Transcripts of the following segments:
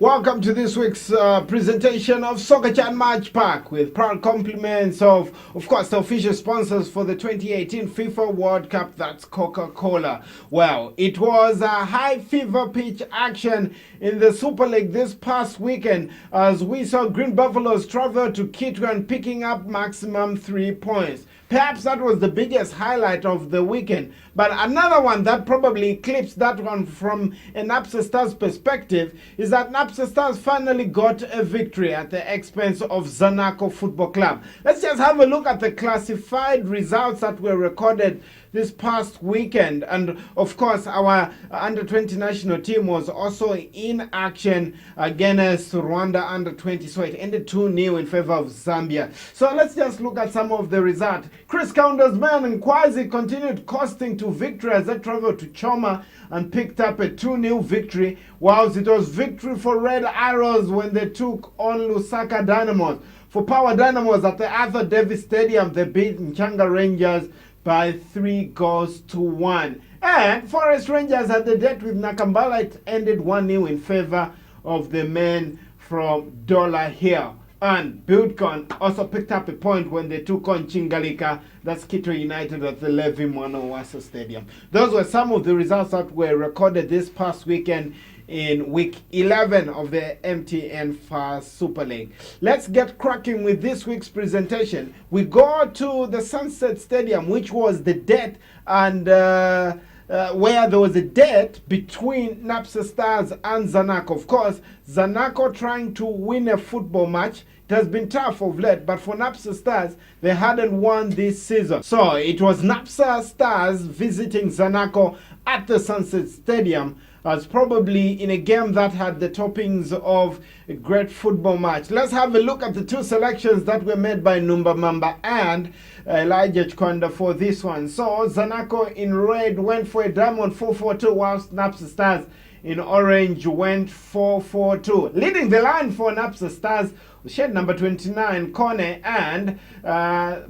Welcome to this week's presentation of Soccerchat Matchpack with proud compliments of course, the official sponsors for the 2018 FIFA World Cup, that's Coca-Cola. Well, it was a high fever pitch action in the Super League this past weekend as we saw Green Buffaloes travel to Kitwe picking up maximum 3 points. Perhaps that was the biggest highlight of the weekend. But another one that probably eclipsed that one from a Napsa Stars perspective is that Napsa Stars finally got a victory at the expense of Zanaco Football Club. Let's just have a look at the classified results that were recorded this past weekend. And of course, our under-20 national team was also in action against Rwanda under-20. So it ended 2-0 in favor of Zambia. So let's just look at some of the results. Chris Counter's man and Kwazi continued coasting to victory as they traveled to Choma and picked up a 2-0 victory, whilst it was victory for Red Arrows when they took on Lusaka Dynamos. For Power Dynamos at the Arthur Davis Stadium, they beat Nchanga Rangers by 3-1. And Forest Rangers had the date with Nakambala. It ended 1-0 in favor of the men from Dollar Hill. And Buildcon also picked up a point when they took on Chingalika, that's Kitwe United at the Levi Mwanawasa Stadium. Those were some of the results that were recorded this past weekend in week 11 of the MTN Fast Super League. Let's get cracking with this week's presentation. We go to the Sunset Stadium, which was the date and where there was a date between Napsa Stars and Zanaco. Of course, Zanaco trying to win a football match. It has been tough of late, but for Napsa Stars, they hadn't won this season. So it was Napsa Stars visiting Zanaco at the Sunset Stadium, as probably in a game that had the toppings of a great football match. Let's have a look at the two selections that were made by Numba Mamba and Elijah Chkonda for this one. So Zanaco in red went for a diamond 4-4-2, whilst Napsa Stars in orange went 4-4-2. Leading the line for Napsa Stars, shed number 29, Kone, and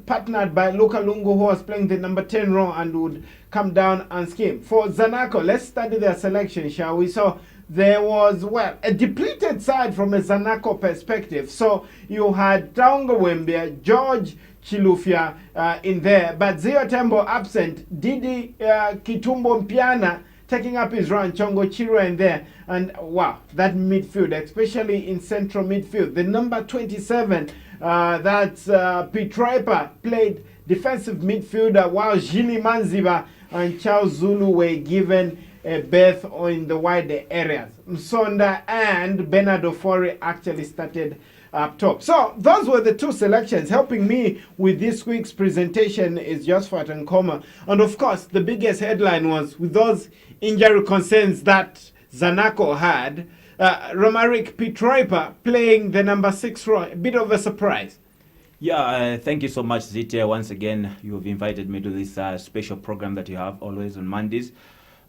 partnered by Luka Lungu, who was playing the number 10 role and would come down and scheme. For Zanaco, let's study their selection, shall we? So there was, well, a depleted side from a Zanaco perspective. So you had Taongo Wembia, George Chilufya in there, but Zio Tembo absent, Didi Kitumbo Mpiana taking up his run, Chongo Chiro in there. And wow, that midfield, especially in central midfield. The number 27, that's Pete Riper, played defensive midfielder, while Jili Manziba and Charles Zulu were given a berth in the wider areas. Msonda and Bernard Ofori actually started up top. So those were the two selections. Helping me with this week's presentation is Josephat Nkoma. And of course, the biggest headline was with those injury concerns that Zanaco had, Romaric Pitroipa playing the number 6 role. A bit of a surprise. Yeah, thank you so much, Zite. Once again, you have invited me to this special program that you have always on Mondays.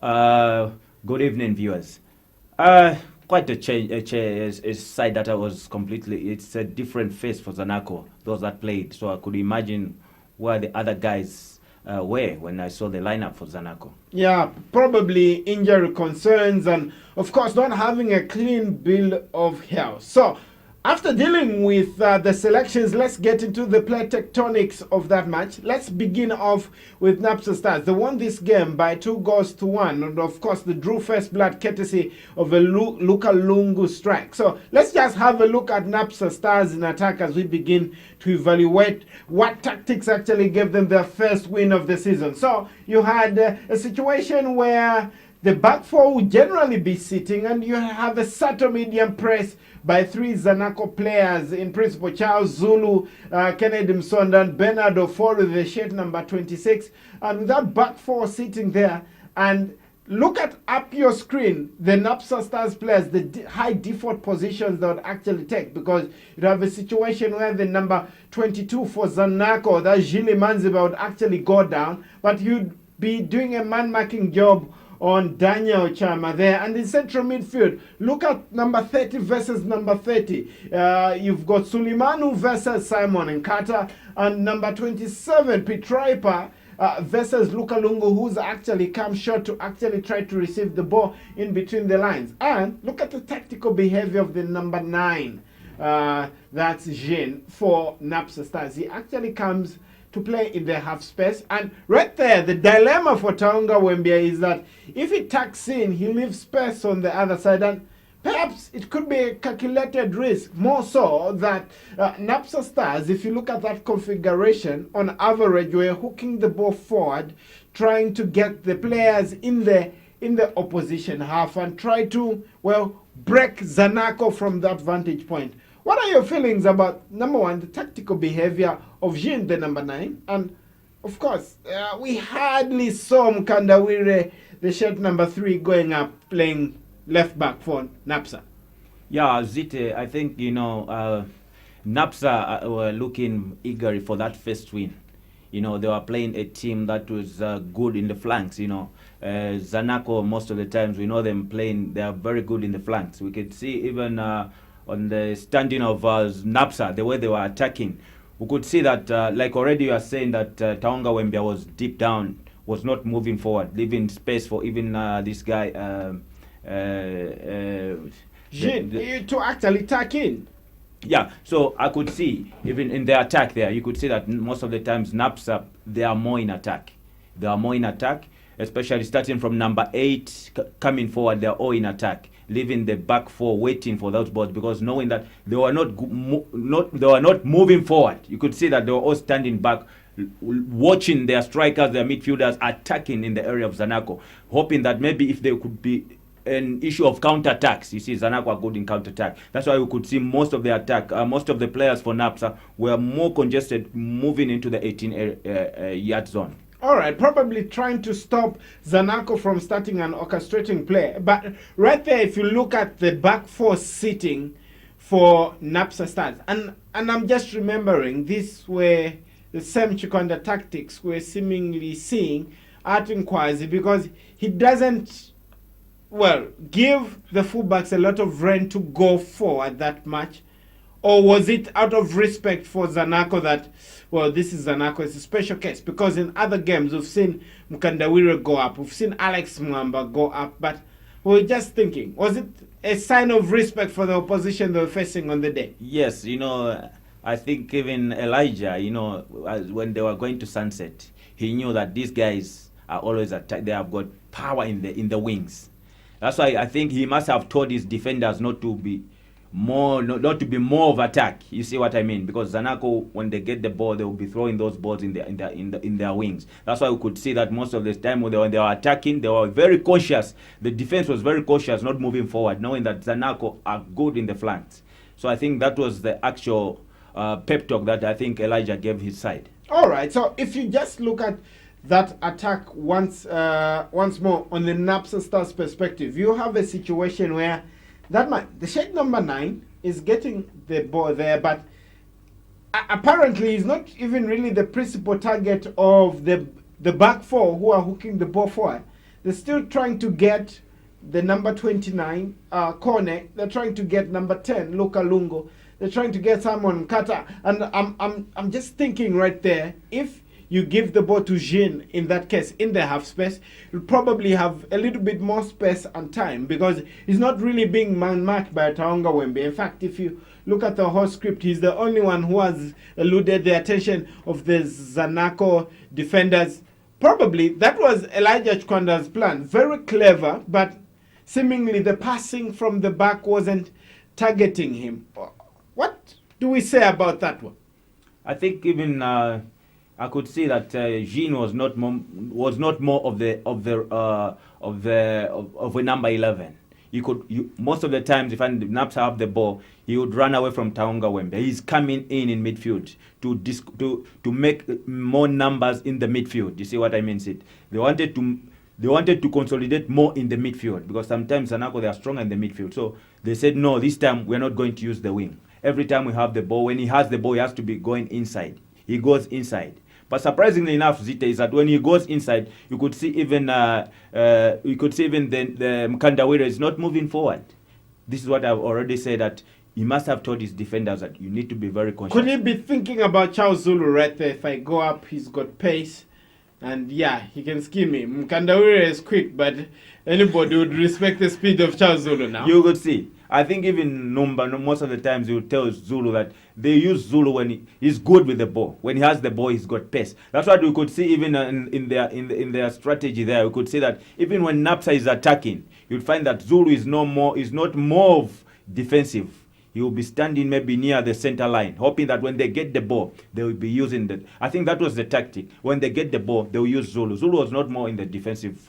Good evening, viewers. Quite a change, a side that I was completely, it's a different face for Zanaco, those that played. So I could imagine where the other guys were when I saw the lineup for Zanaco. Yeah, probably injury concerns and, of course, not having a clean bill of health. So after dealing with the selections, let's get into the play tectonics of that match. Let's begin off with Napsa Stars. They won this game by 2-1. And of course, they drew first blood courtesy of a Luka Lungu strike. So let's just have a look at Napsa Stars in attack as we begin to evaluate what tactics actually gave them their first win of the season. So you had a situation where the back four would generally be sitting, and you have a subtle medium press by 3 Zanaco players, in principle Charles Zulu, Kennedy Msonda, and Bernard Ofori, the shirt number 26. And with that back four sitting there, and look at up your screen, the Napsa Stars players, the high default positions they would actually take, because you have a situation where the number 22 for Zanaco, that Jili Manziba, would actually go down, but you'd be doing a man-marking job on Daniel Chama there. And in central midfield, look at number 30 versus number 30. You've got Sulimanu versus Simon Nkata, and number 27, Pitroipa, versus Luka Lungu, who's actually come short to actually try to receive the ball in between the lines. And look at the tactical behavior of the number 9. That's Jean for Napsa Stars. He actually comes to play in the half space. And right there, the dilemma for Taonga Wembia is that if he tucks in, he leaves space on the other side. And perhaps it could be a calculated risk, more so that Napsa Stars, if you look at that configuration, on average, we're hooking the ball forward, trying to get the players in the opposition half and try to, well, break Zanaco from that vantage point. What are your feelings about, number one, the tactical behavior of Jean, the number 9? And, of course, we hardly saw Mkandawire, the shirt number 3, going up playing left back for Napsa. Yeah, Zite, I think, Napsa were looking eagerly for that first win. They were playing a team that was good in the flanks, Zanaco, most of the times, we know them playing, they are very good in the flanks. We could see even on the standing of Napsa, the way they were attacking. We could see that, like already you are saying, that Taonga Wembia was deep down, was not moving forward, leaving space for even this guy, to actually tuck in. Yeah, so I could see, even in the attack there, you could see that most of the times Napsa, they are more in attack. They are more in attack, especially starting from number 8, coming forward, they are all in attack, leaving the back 4 waiting for those balls, because knowing that they were not moving forward. You could see that they were all standing back, watching their strikers, their midfielders attacking in the area of Zanaco, hoping that maybe if they could be an issue of counter-attacks. You see, Zanaco are good in counter-attack. That's why we could see most of the attack, most of the players for Napsa were more congested moving into the 18-yard zone. All right, probably trying to stop Zanaco from starting an orchestrating play. But right there, if you look at the back 4 sitting for Napsa Stars, and I'm just remembering, these were the same Chikonda tactics we're seemingly seeing at Nkwazi, because he doesn't, well, give the fullbacks a lot of rain to go forward that much? Or was it out of respect for Zanaco that, well, this is Zanaco, it's a special case? Because in other games, we've seen Mkandawire go up, we've seen Alex Mwamba go up, but we're just thinking, was it a sign of respect for the opposition they were facing on the day? Yes, I think even Elijah, when they were going to sunset, he knew that these guys are always attack. They have got power in the wings. That's why I think he must have told his defenders not to be more of attack. You see what I mean? Because Zanaco, when they get the ball, they will be throwing those balls in their wings. That's why we could see that most of the time when they were attacking, they were very cautious. The defense was very cautious, not moving forward, knowing that Zanaco are good in the flanks. So I think that was the actual pep talk that I think Elijah gave his side. All right. So if you just look at that attack once more on the Napsa Stars perspective, you have a situation where that man, the shade number 9, is getting the ball there, but apparently he's not even really the principal target of the back 4 who are hooking the ball forward. They're still trying to get the number 29 Kone. They're trying to get number 10 Luka Lungo. They're trying to get Simon Mkata, and I'm just thinking right there, if you give the ball to Jean, in that case, in the half space, you'll probably have a little bit more space and time, because he's not really being man-marked by Taonga Wembe. In fact, if you look at the whole script, he's the only one who has eluded the attention of the Zanaco defenders. Probably that was Elijah Chikwanda's plan. Very clever, but seemingly the passing from the back wasn't targeting him. What do we say about that one? I think even I could see that Jean was not more of a number 11. Most of the times, if Napsa have the ball, he would run away from Taonga Wembe. He's coming in midfield to make more numbers in the midfield. You see what I mean, Sid? They wanted to consolidate more in the midfield, because sometimes Zanaco, they are stronger in the midfield. So they said, no, this time we're not going to use the wing. Every time we have the ball, when he has the ball, he has to be going inside. He goes inside. But surprisingly enough, Zita, is that when he goes inside, you could see even the Mkandawire is not moving forward. This is what I've already said, that he must have told his defenders that you need to be very conscious. Could he be thinking about Charles Zulu right there? If I go up, he's got pace. And yeah, he can skim him. Mkandawire is quick, but anybody would respect the speed of Charles Zulu now. You could see. I think even Numba, most of the times he will tell Zulu that they use Zulu when he's good with the ball. When he has the ball, he's got pace. That's what we could see even in their strategy there. We could see that even when Napsa is attacking, you'd find that Zulu is not more of defensive. He will be standing maybe near the center line, hoping that when they get the ball, they will be using that. I think that was the tactic. When they get the ball, they will use Zulu. Zulu was not more in the defensive.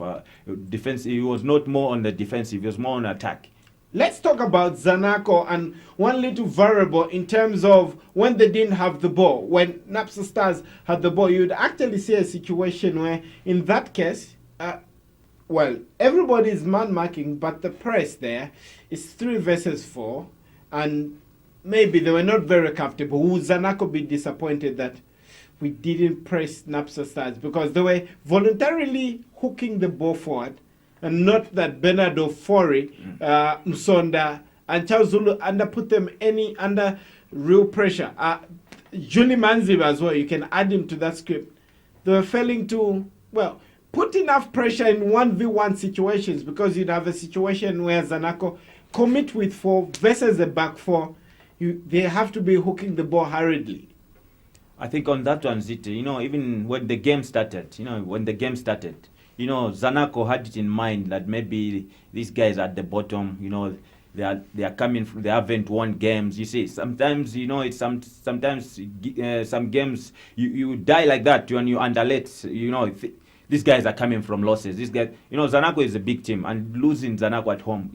He was not more on the defensive. He was more on attack. Let's talk about Zanaco and one little variable in terms of when they didn't have the ball. When Napsa Stars had the ball, you'd actually see a situation where, in that case, everybody is man marking, but the press there is 3 versus 4. And maybe they were not very comfortable. Would Zanaco be disappointed that we didn't press Napsa Stars because they were voluntarily hooking the ball forward, and not that Bernardo Fori, Msonda, and Charles Zulu put them under real pressure. Julie Manziba as well, you can add him to that script. They were failing to, put enough pressure in 1v1 situations, because you'd have a situation where Zanaco commit with 4 versus a back 4. They have to be hooking the ball hurriedly. I think on that one, Ziti, even when the game started, Zanaco had it in mind that maybe these guys at the bottom, they are coming from, they haven't won games. You see, sometimes, it's sometimes some games you die like that when you underlate, these guys are coming from losses. This guy, Zanaco is a big team, and losing Zanaco at home,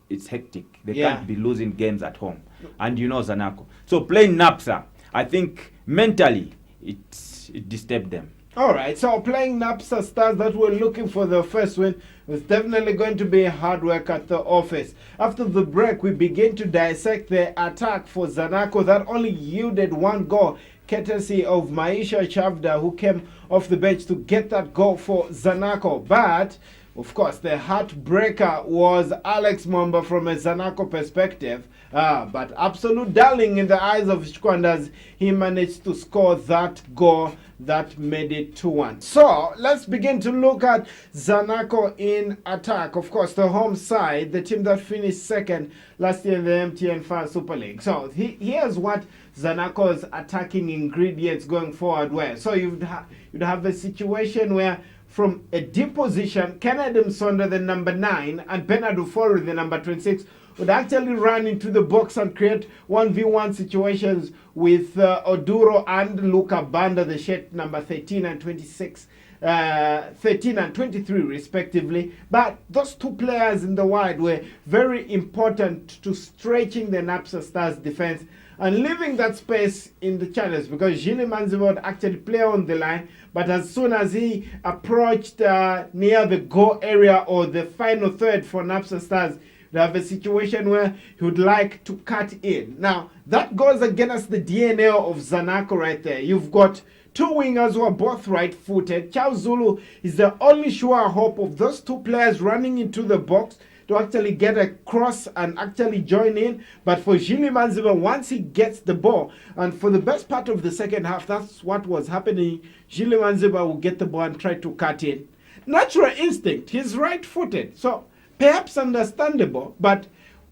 it's hectic. They can't be losing games at home. And Zanaco. So playing Napsa, I think mentally it disturbed them. All right, so playing Napsa Stars that were looking for the first win was definitely going to be hard work at the office. After the break, we begin to dissect the attack for Zanaco that only yielded 1 goal, courtesy of Maisha Chavda, who came off the bench to get that goal for Zanaco. But of course, the heartbreaker was Alex Mwamba from a Zanaco perspective. But absolute darling in the eyes of Shkwandas, he managed to score that goal that made it 2-1. So let's begin to look at Zanaco in attack. Of course, the home side, the team that finished second last year in the MTN Fire Super League. So here's what Zanaco's attacking ingredients going forward were. So you'd have a situation where, from a deep position, Kennedy Msonda, the number 9, and Bernard Ufori, the number 26, would actually run into the box and create 1v1 situations with Oduro and Luca Banda, the shirt number 13 and 26, 13 and 23 respectively. But those 2 players in the wide were very important to stretching the Napsa Stars defense and leaving that space in the channels, because Gilles Manziba would actually play on the line, but as soon as he approached near the goal area or the final third for Napsa Stars, they have a situation where he would like to cut in. Now, that goes against the DNA of Zanaco right there. You've got 2 wingers who are both right-footed. Charles Zulu is the only sure hope of those 2 players running into the box to actually get a cross and actually join in. But for Gilles Manziba, once he gets the ball, and for the best part of the second half, that's what was happening. Gilles Manziba will get the ball and try to cut in. Natural instinct, he's right-footed. So perhaps understandable, but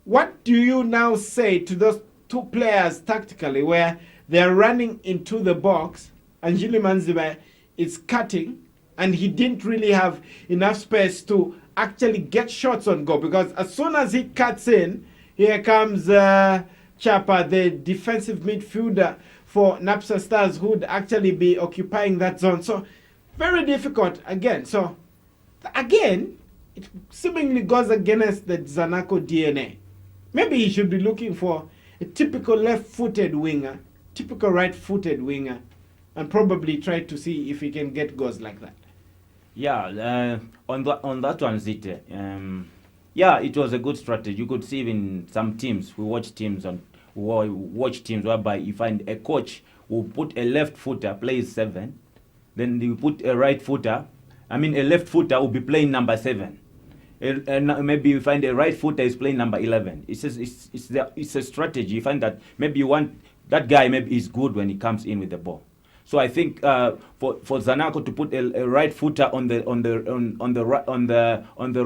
what do you now say to those 2 players tactically where they're running into the box and Gilles Manziba is cutting, and he didn't really have enough space to actually get shots on goal, because as soon as he cuts in, here comes Chapa, the defensive midfielder for Napsa Stars, who would actually be occupying that zone. So very difficult again. So again, it seemingly goes against the Zanaco DNA. Maybe he should be looking for a typical left-footed winger, typical right-footed winger, and probably try to see if he can get goals like that. Yeah, on that one, Zite, it was a good strategy. You could see even some teams. We watch teams whereby you find a coach who put a left footer plays 7, then you put a right footer. A left footer will be playing number 7. And maybe you find a right footer is playing number 11. It's a strategy. You find that maybe you want that guy, maybe is good when he comes in with the ball. So I think for Zanaco to put a right footer on the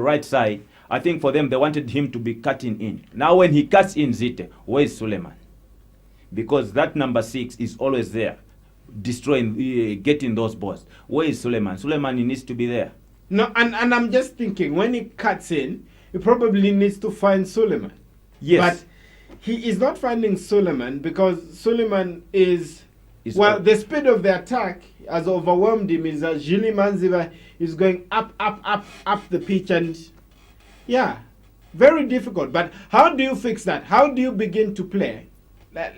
right side, I think for them they wanted him to be cutting in. Now when he cuts in, Zite, where is Suleiman? Because that number 6 is always there, destroying, getting those balls. Where is Suleiman? Suleiman, he needs to be there. No, and I'm just thinking, when he cuts in, he probably needs to find Suleiman. Yes. But he is not finding Suleiman because Suleiman is the speed of the attack has overwhelmed him. Is that Julie Manziva is going up the pitch, and yeah, very difficult. But how do you fix that? How do you begin to play?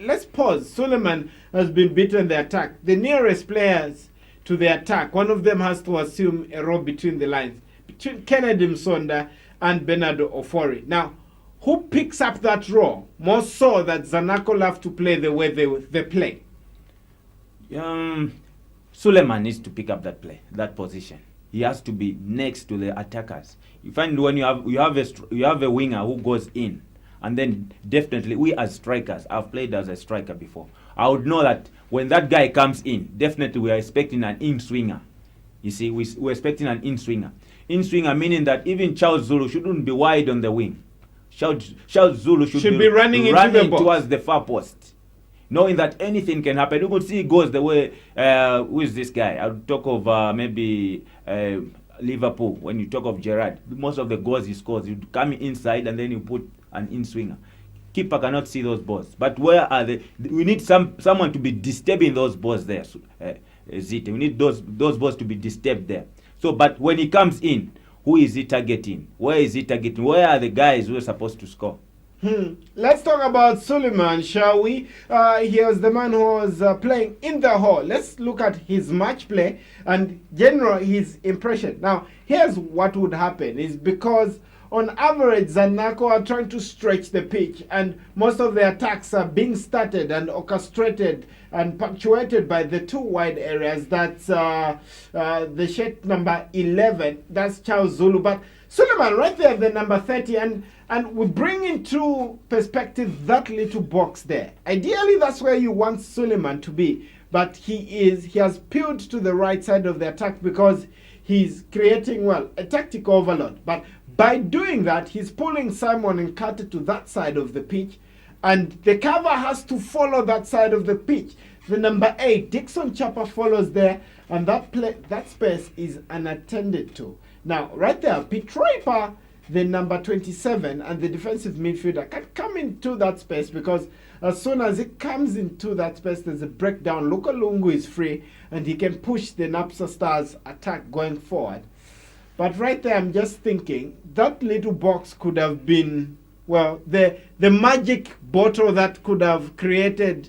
Let's pause. Suleiman has been beaten the attack. The nearest players to the attack, one of them has to assume a role between the lines, between Kennedy Msonda and Bernardo Ofori. Now, who picks up that role? More so that Zanaco love to play the way they play. Suleiman needs to pick up that position. He has to be next to the attackers. You find when you have a winger who goes in, and then definitely we as strikers, I've played as a striker before. I would know that when that guy comes in, definitely we are expecting an in-swinger. You see, we're expecting an in-swinger. In-swinger meaning that even Charles Zulu shouldn't be wide on the wing. Charles Zulu should be running towards the far post, knowing that anything can happen. You could see he goes the way, who is this guy? I'll talk of maybe Liverpool. When you talk of Gerrard, most of the goals he scores, you come inside and then you put an in-swinger. Keeper cannot see those balls. But where are they? We need someone to be disturbing those balls there. Zite. We need those balls to be disturbed there. So, but when he comes in, who is he targeting? Where is he targeting? Where are the guys who are supposed to score? Let's talk about Suleiman, shall we? He was the man who was playing in the hall. Let's look at his match play and general his impression. Now, here's what would happen is because on average, Zanaco are trying to stretch the pitch, and most of the attacks are being started and orchestrated and punctuated by the two wide areas. That's the shirt number 11, that's Charles Zulu. But Suleiman right there, the number 30, and we bring into perspective that little box there. Ideally, that's where you want Suleiman to be, but he has peeled to the right side of the attack because he's creating, a tactical overload. But by doing that, he's pulling Simon and Carter to that side of the pitch, and the cover has to follow that side of the pitch. The number 8, Dixon Chapa, follows there, and that space is unattended to. Now, right there, Petroipa, the number 27, and the defensive midfielder can come into that space because as soon as it comes into that space, there's a breakdown. Luka Lungu is free, and he can push the Napsa Stars attack going forward. But right there, I'm just thinking that little box could have been, the magic bottle that could have created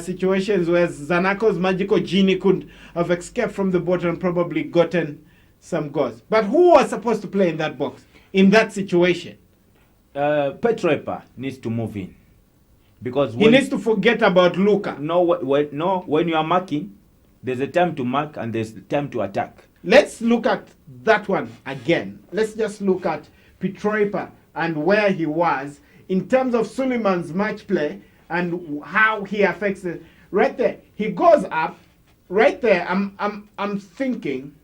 situations where Zanaco's magical genie could have escaped from the bottle and probably gotten some goals. But who was supposed to play in that box, in that situation? Petroipa needs to move in. Because he needs to forget about Luka. No, when you are marking, there's a time to mark and there's a time to attack. Let's look at that one again. Let's just look at Petroipa and where he was in terms of Suleiman's match play and how he affects it. Right there, he goes up. Right there, I'm thinking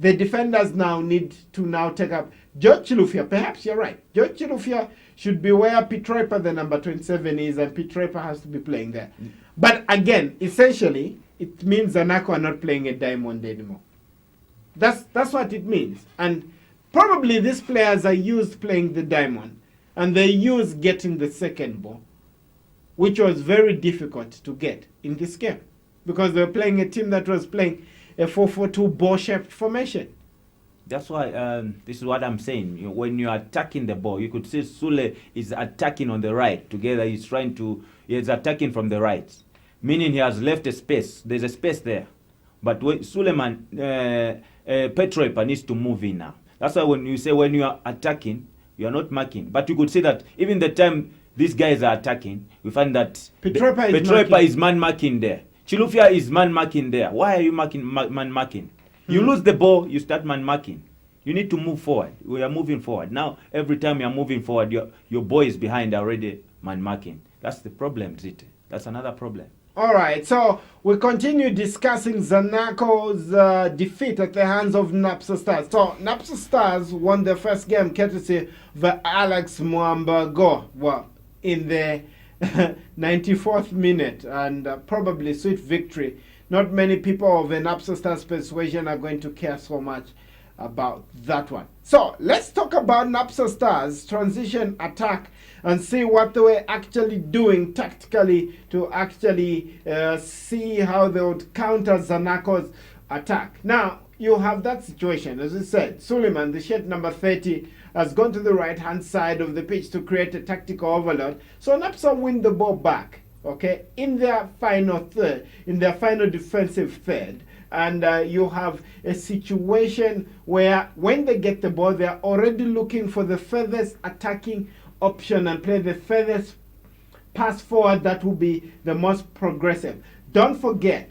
the defenders now need to now take up George Chilufya. Perhaps you're right. George Chilufya should be where Petroipa, the number 27, is, and Petroipa has to be playing there. But again, essentially, it means Zanaco are not playing a diamond anymore. That's what it means. And probably these players are used playing the diamond, and they use getting the second ball, which was very difficult to get in this game because they were playing a team that was playing a 4-4-2 ball-shaped formation. That's why this is what I'm saying. When you're attacking the ball, you could see Sule is attacking on the right. Together, he's attacking from the right, meaning he has left a space. There's a space there. But Suleiman, Petroipa needs to move in now. That's why when you say when you are attacking, you are not marking. But you could see that even the time these guys are attacking, we find that Petroipa is man marking there. Chilufya is man marking there. Why are you man marking? You lose the ball, you start man marking. You need to move forward. We are moving forward. Now, every time you are moving forward, your boy is behind already man marking. That's the problem, Zite. That's another problem. All right, so we continue discussing Zanaco's defeat at the hands of Napsa Stars. So Napsa Stars won their first game courtesy of Alex Mwamba Go in the 94th minute, and probably sweet victory. Not many people of the Napsa Stars persuasion are going to care so much about that one. So let's talk about Napsa Stars transition attack and see what they were actually doing tactically to actually see how they would counter Zanaco's attack. Now you have that situation, as I said. Suleiman, the shirt number 30, has gone to the right hand side of the pitch to create a tactical overload. So Napsa win the ball back, okay, in their final third, in their final defensive third. And you have a situation where when they get the ball, they are already looking for the furthest attacking option and play the furthest pass forward that will be the most progressive. Don't forget,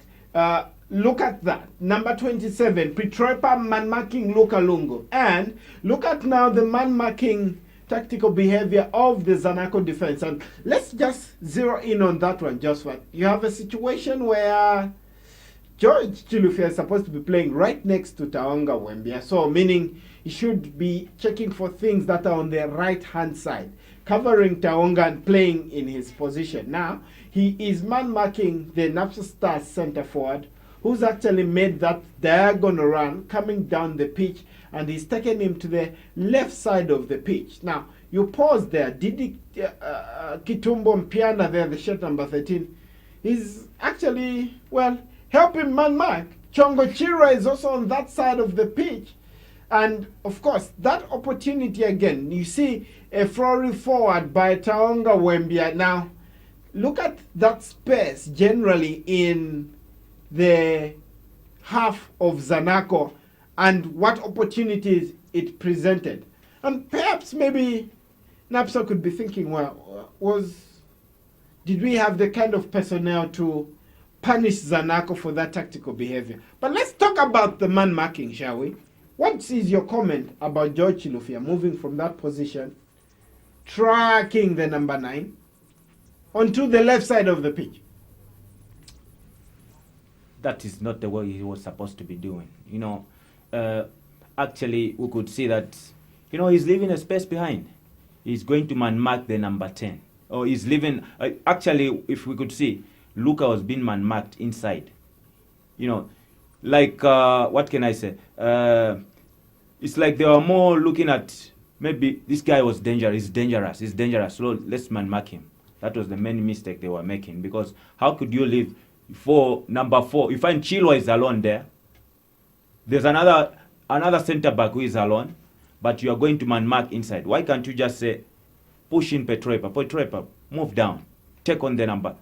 look at that. Number 27, Petrepa man-marking Luka Lungu. And look at now the man-marking tactical behavior of the Zanaco defense. And let's just zero in on that one, Joshua. You have a situation where George Chilufya is supposed to be playing right next to Taonga Wembia, so meaning he should be checking for things that are on the right hand side, covering Taonga and playing in his position. Now he is man marking the Napsa Stars center forward, who's actually made that diagonal run coming down the pitch, and he's taken him to the left side of the pitch. Now you pause there. Didi Kitumbo Mpiana there, the shirt number 13, is actually, well, helping man mark. Chongo Chira is also on that side of the pitch. And of course, that opportunity again, you see a flurry forward by Taonga Wembia. Now, look at that space generally in the half of Zanaco and what opportunities it presented. And perhaps maybe Napsa could be thinking, well, did we have the kind of personnel to punish Zanaco for that tactical behavior? But let's talk about the man marking, shall we? What is your comment about George Chilufya moving from that position, tracking the number 9 onto the left side of the pitch? That is not the way he was supposed to be doing. Actually, we could see that, he's leaving a space behind. He's going to man mark the number 10. Or he's leaving, actually, if we could see, Luka was being man-marked inside. What can I say? It's like they were more looking at, maybe this guy was dangerous, he's dangerous, so let's man-mark him. That was the main mistake they were making, because how could you leave for number 4? You find Chilwa is alone there. There's another centre-back who is alone, but you are going to man-mark inside. Why can't you just say, push in Petrepa, move down, take on the number.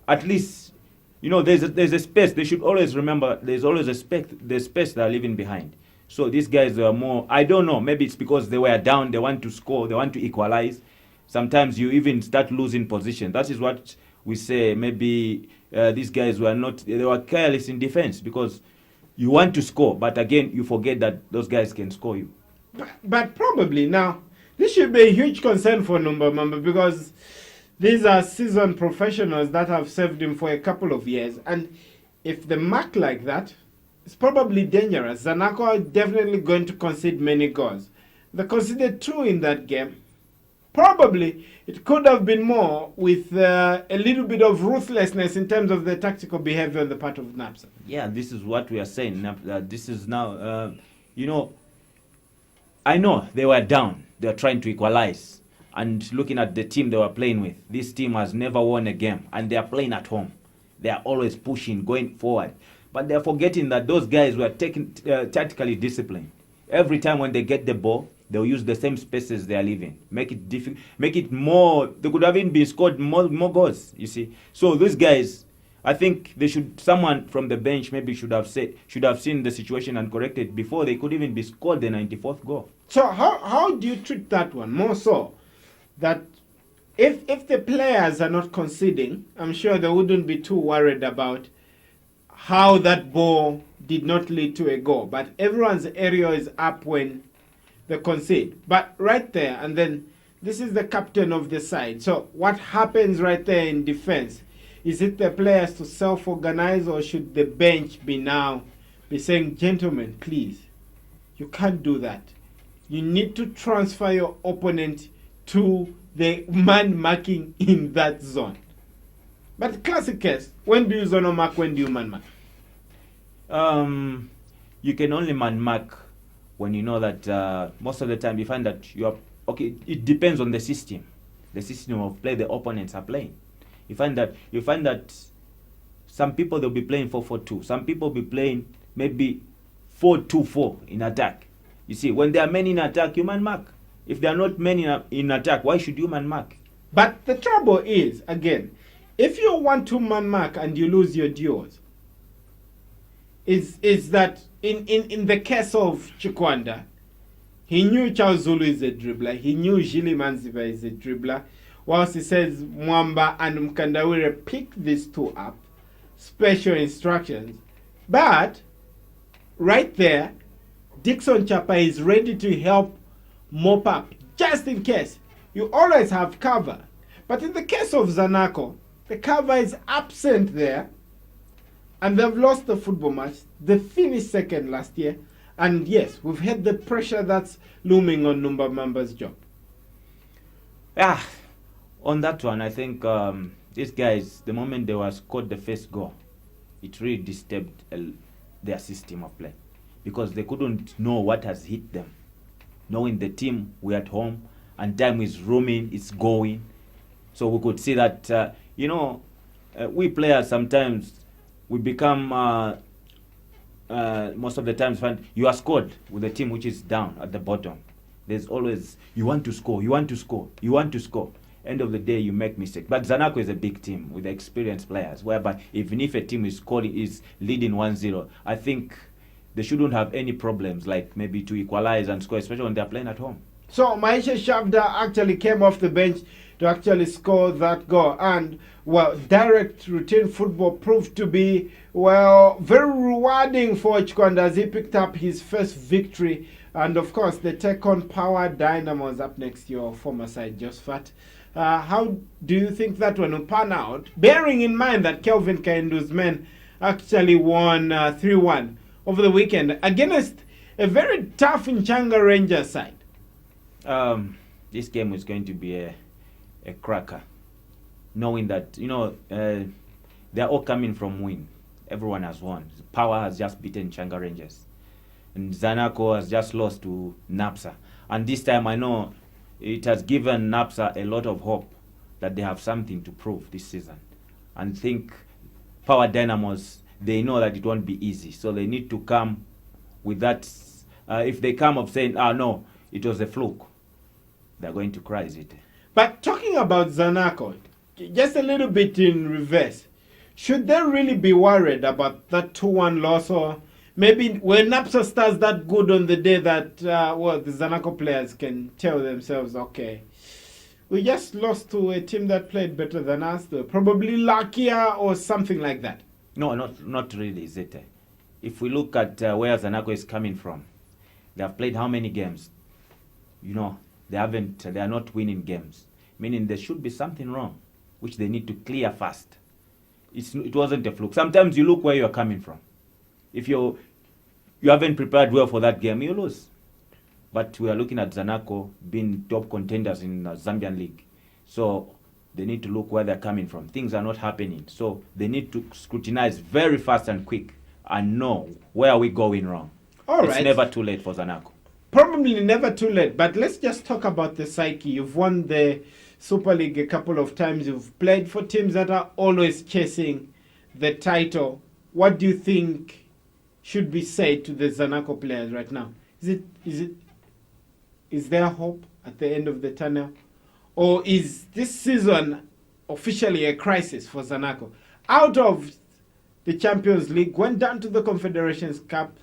At least, there's a space. They should always remember there's always the space they're leaving behind. So these guys are more, I don't know, maybe it's because they were down, they want to score, they want to equalize. Sometimes you even start losing position. That is what we say, maybe these guys they were careless in defense, because you want to score, but again, you forget that those guys can score you. But probably now, this should be a huge concern for Numba Mamba, because these are seasoned professionals that have served him for a couple of years. And if they mark like that, it's probably dangerous. Zanaco are definitely going to concede many goals. They conceded 2 in that game. Probably it could have been more with a little bit of ruthlessness in terms of the tactical behavior on the part of Napsa. Yeah, this is what we are saying. This is now, I know they were down. They were trying to equalize. And looking at the team they were playing with, this team has never won a game, and they are playing at home. They are always pushing, going forward. But they are forgetting that those guys were tactically disciplined. Every time when they get the ball, they'll use the same spaces they are leaving. Make it more. They could have even been scored more goals, you see. So these guys, I think someone from the bench maybe should have seen the situation and corrected before they could even be scored the 94th goal. So how do you treat that one? More so that if the players are not conceding, I'm sure they wouldn't be too worried about how that ball did not lead to a goal. But everyone's area is up when they concede. But right there, and then this is the captain of the side. So what happens right there in defense Is it the players to self-organize, or should the bench be saying, gentlemen, please, you can't do that. You need to transfer your opponent to the man marking in that zone. But classic case, when do you zone mark, when do you man mark? You can only man mark when you know that most of the time you find that you are okay. It depends on the system of play the opponents are playing. You find that some people they'll be playing 4-4-2. Some people will be playing maybe 4-2-4 in attack. You see, when there are many in attack, you man mark. If there are not many in attack, why should you man mark? But the trouble is, again, if you want to man mark and you lose your duos, is that in the case of Chikwanda, he knew Charles Zulu is a dribbler, he knew Jili Manziva is a dribbler, whilst he says Mwamba and Mkandawire pick these two up, special instructions. But right there, Dixon Chapa is ready to help mop up, just in case. You always have cover. But in the case of Zanaco, the cover is absent there, and they've lost the football match. They finished second last year, and yes, we've had the pressure that's looming on Numba Mamba's job. On that one, I think these guys, the moment they were scored the first goal, it really disturbed their system of play, because they couldn't know what has hit them. Knowing the team, we're at home, and time is roaming, it's going. So we could see that, we players sometimes, we become, most of the times, you are scored with a team which is down at the bottom. There's always, you want to score. End of the day, you make mistake. But Zanaco is a big team with experienced players, whereby even if a team is leading 1-0, I think they shouldn't have any problems, like maybe to equalize and score, especially when they're playing at home. So Maisha Shabda actually came off the bench to actually score that goal. And, well, direct routine football proved to be, well, very rewarding for Chikwanda as he picked up his first victory. And, of course, they take on Power Dynamos up next, your former side, Josephat. How do you think that one will pan out? Bearing in mind that Kelvin Kaindu's men actually won 3-1 over the weekend against a very tough Nchanga Rangers side. This game is going to be a cracker, knowing that they're all coming from win. Everyone has won. Power has just beaten Nchanga Rangers, and Zanaco has just lost to Napsa. And this time I know it has given Napsa a lot of hope that they have something to prove this season. And think Power Dynamos, they know that it won't be easy, so they need to come with that. If they come up saying, no, it was a fluke, they're going to cry it. But talking about Zanaco, just a little bit in reverse, should they really be worried about that 2-1 loss? Or maybe when Napsa starts that good on the day that, the Zanaco players can tell themselves, okay, we just lost to a team that played better than us, they're probably luckier or something like that? No, not really, is it? If we look at where Zanaco is coming from, they have played how many games? They are not winning games, meaning there should be something wrong, which they need to clear fast. It wasn't a fluke. Sometimes you look where you're coming from. If you haven't prepared well for that game, you lose. But we are looking at Zanaco being top contenders in the Zambian league. So they need to look where they're coming from. Things are not happening. So they need to scrutinize very fast and quick and know where are we going wrong. It's never too late for Zanaco. Probably never too late, but let's just talk about the psyche. You've won the Super League a couple of times. You've played for teams that are always chasing the title. What do you think should be said to the Zanaco players right now? Is there hope at the end of the tunnel? Or is this season officially a crisis for Zanaco? Out of the Champions League, went down to the Confederations Cup,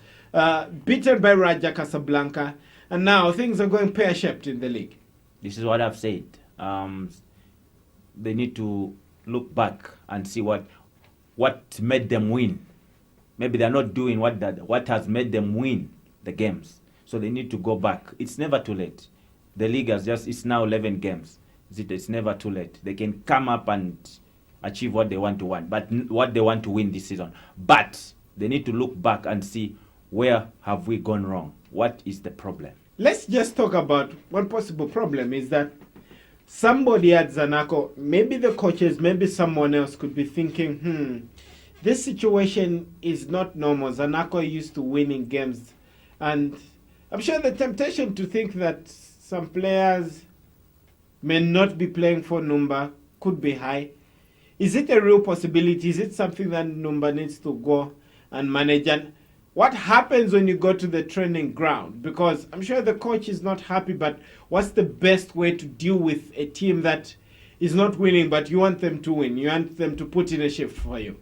beaten by Raja Casablanca, and now things are going pear-shaped in the league. This is what I've said. They need to look back and see what made them win. Maybe they're not doing what has made them win the games. So they need to go back. It's never too late. The league it's now 11 games. It's never too late. They can come up and achieve what they want to win, what they want to win this season. But they need to look back and see where have we gone wrong. What is the problem? Let's just talk about one possible problem is that somebody at Zanaco, maybe the coaches, maybe someone else could be thinking, this situation is not normal. Zanaco used to winning games. And I'm sure the temptation to think that some players may not be playing for Numba could be high. Is it a real possibility? Is it something that Numba needs to go and manage? And what happens when you go to the training ground? Because I'm sure the coach is not happy, but what's the best way to deal with a team that is not winning, but you want them to win? You want them to put in a shift for you?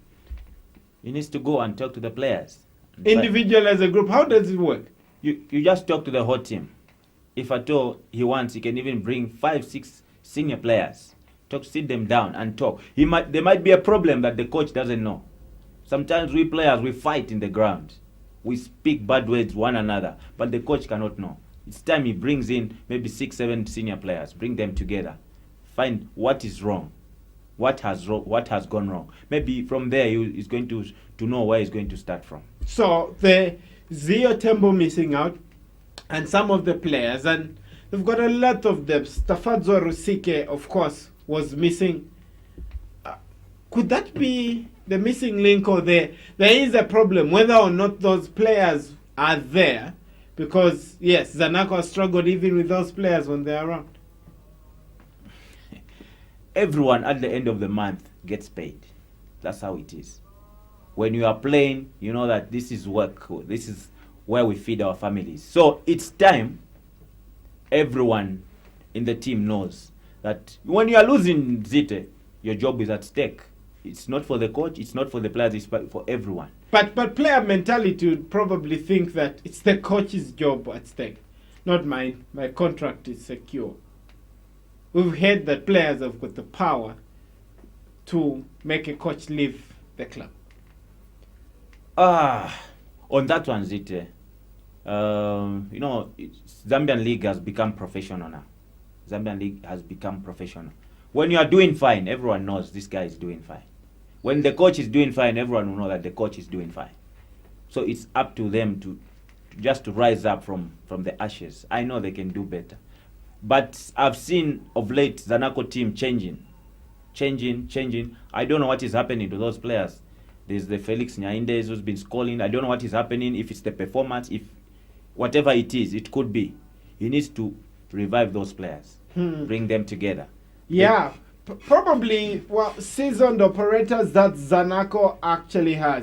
He needs to go and talk to the players. Individual as a group, how does it work? You just talk to the whole team. If at all he wants, he can even bring 5, 6 senior players. Sit them down and talk. There might be a problem that the coach doesn't know. Sometimes we players, we fight in the ground. We speak bad words one another, but the coach cannot know. It's time he brings in maybe 6, 7 senior players, bring them together, find what is wrong, what has gone wrong. Maybe from there he's going to know where he's going to start from. So the Zio Tembo missing out, and some of the players, and they've got a lot of them. Stafadzo Rusike, of course, was missing. Could that be the missing link, or there is a problem whether or not those players are there? Because yes, Zanaco has struggled even with those players when they're around. Everyone at the end of the month gets paid. That's how it is. When you are playing, you know that this is work. This is where we feed our families. So it's time everyone in the team knows that when you are losing Zite, your job is at stake. It's not for the coach, it's not for the players, it's for everyone. But player mentality would probably think that it's the coach's job at stake, not mine. My contract is secure. We've heard that players have got the power to make a coach leave the club. On that one, Zite, Zambian league has become professional now. Zambian league has become professional. When you are doing fine, everyone knows this guy is doing fine. When the coach is doing fine, everyone will know that the coach is doing fine. So it's up to them to rise up from the ashes. I know they can do better. But I've seen of late Zanaco team changing. I don't know what is happening to those players. There's the Felix Nyaindes who's been scoring. I don't know what is happening, if it's the performance, if whatever it is, it could be. He needs to revive those players, bring them together. Yeah, probably seasoned operators that Zanaco actually has.